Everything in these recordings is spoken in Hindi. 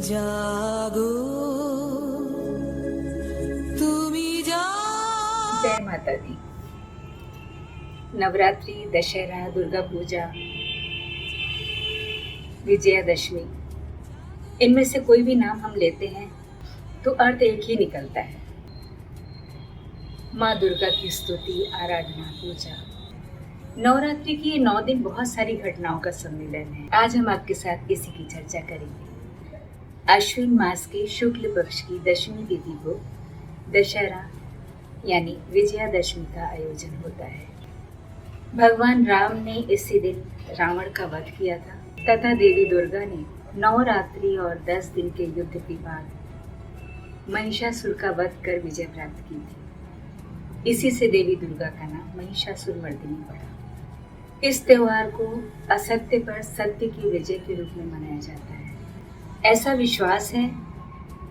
जागो तुम्ही जा। जय माता दी। नवरात्रि, दशहरा, दुर्गा पूजा, विजयादशमी, इनमें से कोई भी नाम हम लेते हैं तो अर्थ एक ही निकलता है, माँ दुर्गा की स्तुति, आराधना, पूजा। नवरात्रि की ये 9 दिन बहुत सारी घटनाओं का सम्मेलन है। आज हम आपके साथ इसी की चर्चा करेंगे। अश्विन मास के शुक्ल पक्ष की दशमी तिथि को दशहरा यानी विजयादशमी का आयोजन होता है। भगवान राम ने इसी दिन रावण का वध किया था तथा देवी दुर्गा ने नवरात्रि और 10 दिन के युद्ध के बाद महिषासुर का वध कर विजय प्राप्त की थी। इसी से देवी दुर्गा का नाम महिषासुर मर्दिनी पड़ा। इस त्योहार को असत्य पर सत्य की विजय के रूप में मनाया जाता है। ऐसा विश्वास है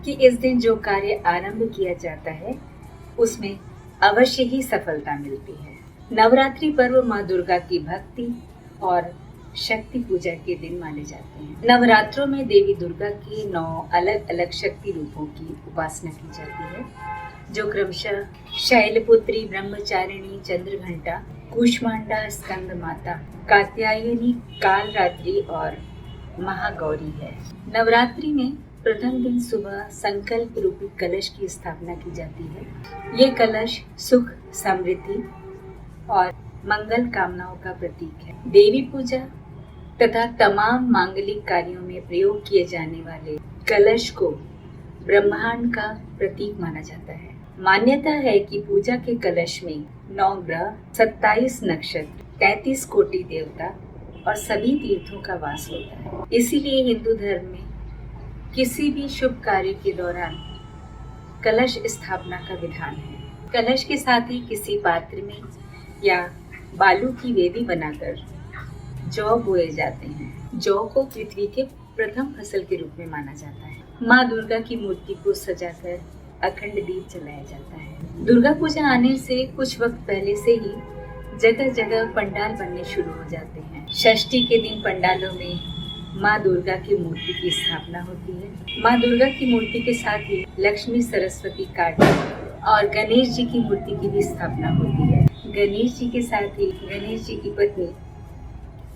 कि इस दिन जो कार्य आरंभ किया जाता है उसमें अवश्य ही सफलता मिलती है। नवरात्रि पर्व माँ दुर्गा की भक्ति और शक्ति पूजा के दिन माने जाते हैं। नवरात्रों में देवी दुर्गा के 9 अलग अलग शक्ति रूपों की उपासना की जाती है, जो क्रमशः शैलपुत्री, ब्रह्मचारिणी, चंद्रघंटा, कूष्मांडा, स्कंद माता, कात्यायनी, कालरात्रि और महागौरी है। नवरात्रि में प्रथम दिन सुबह संकल्प रूपी कलश की स्थापना की जाती है। ये कलश सुख, समृद्धि और मंगल कामनाओं का प्रतीक है। देवी पूजा तथा तमाम मांगलिक कार्यों में प्रयोग किए जाने वाले कलश को ब्रह्मांड का प्रतीक माना जाता है। मान्यता है कि पूजा के कलश में 9 ग्रह, 27 नक्षत्र, 33 कोटि देवता और सभी तीर्थों का वास होता है। इसीलिए हिंदू धर्म में किसी भी शुभ कार्य के दौरान कलश स्थापना का विधान है। कलश के साथ ही किसी पात्र में या बालू की वेदी बनाकर जौ बोए जाते हैं। जौ को पृथ्वी के प्रथम फसल के रूप में माना जाता है। माँ दुर्गा की मूर्ति को सजाकर अखंड दीप जलाया जाता है। दुर्गा पूजा आने से कुछ वक्त पहले से ही जगह जगह पंडाल बनने शुरू हो जाते हैं। षष्ठी के दिन पंडालों में माँ दुर्गा की मूर्ति की स्थापना होती है। माँ दुर्गा की मूर्ति के साथ ही लक्ष्मी, सरस्वती, कार्तिक और गणेश जी की मूर्ति की भी स्थापना होती है। गणेश जी के साथ ही गणेश जी की पत्नी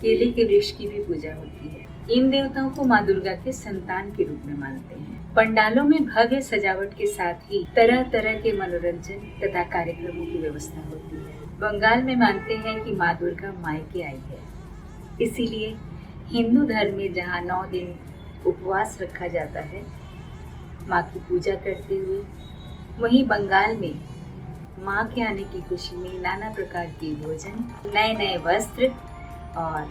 केले के वृक्ष की भी पूजा होती है। इन देवताओं को माँ दुर्गा के संतान के रूप में मानते हैं। पंडालों में भव्य सजावट के साथ ही तरह तरह के मनोरंजन तथा कार्यक्रमों की व्यवस्था होती है। बंगाल में मानते हैं कि माँ दुर्गा मायके आई है, इसीलिए हिंदू धर्म में जहाँ 9 दिन उपवास रखा जाता है माँ की पूजा करते हुए, वहीं बंगाल में माँ के आने की खुशी में नाना प्रकार के भोजन, नए नए वस्त्र और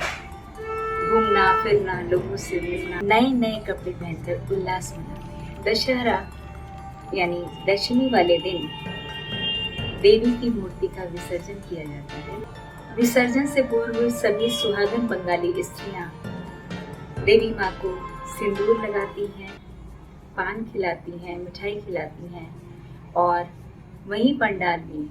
घूमना फिरना, लोगों से मिलना, नए नए कपड़े पहनकर उल्लास मनाते हैं। दशहरा यानी दशमी वाले दिन देवी की मूर्ति का विसर्जन किया जाता है। विसर्जन से पूर्व सभी सुहागन बंगाली स्त्रियां देवी माँ को सिंदूर लगाती हैं, पान खिलाती हैं, मिठाई खिलाती हैं और वहीं पंडाल में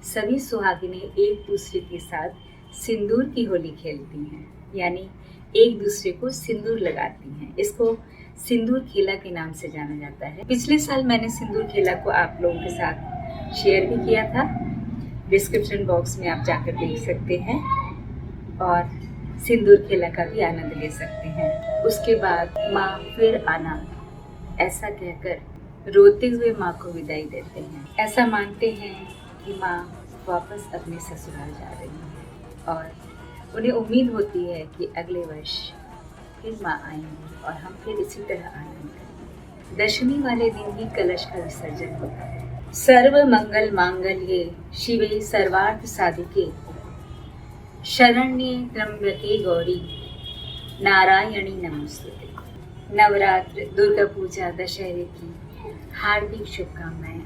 सभी सुहागिनें एक दूसरे के साथ सिंदूर की होली खेलती हैं, यानी एक दूसरे को सिंदूर लगाती हैं। इसको सिंदूर खेला के नाम से जाना जाता है। पिछले साल मैंने सिंदूर खेला को आप लोगों के साथ शेयर भी किया था। डिस्क्रिप्शन बॉक्स में आप जाकर देख सकते हैं और सिंदूर खेला का भी आनंद ले सकते हैं। उसके बाद माँ फिर आना ऐसा कहकर रोते हुए माँ को विदाई देते हैं। ऐसा मानते हैं कि माँ वापस अपने ससुराल जा रही है और उन्हें उम्मीद होती है कि अगले वर्ष फिर माँ आएंगी और हम फिर इसी तरह आनंद करेंगे। दशमी वाले दिन ही कलश का विसर्जन होता है। सर्व मंगल मांगल्ये शिवे सर्वार्थ साधिके शरण्ये त्र्यंबके गौरी नारायणी नमोस्तुते। नवरात्र, दुर्गा पूजा, दशहरे की हार्दिक शुभकामनाएं।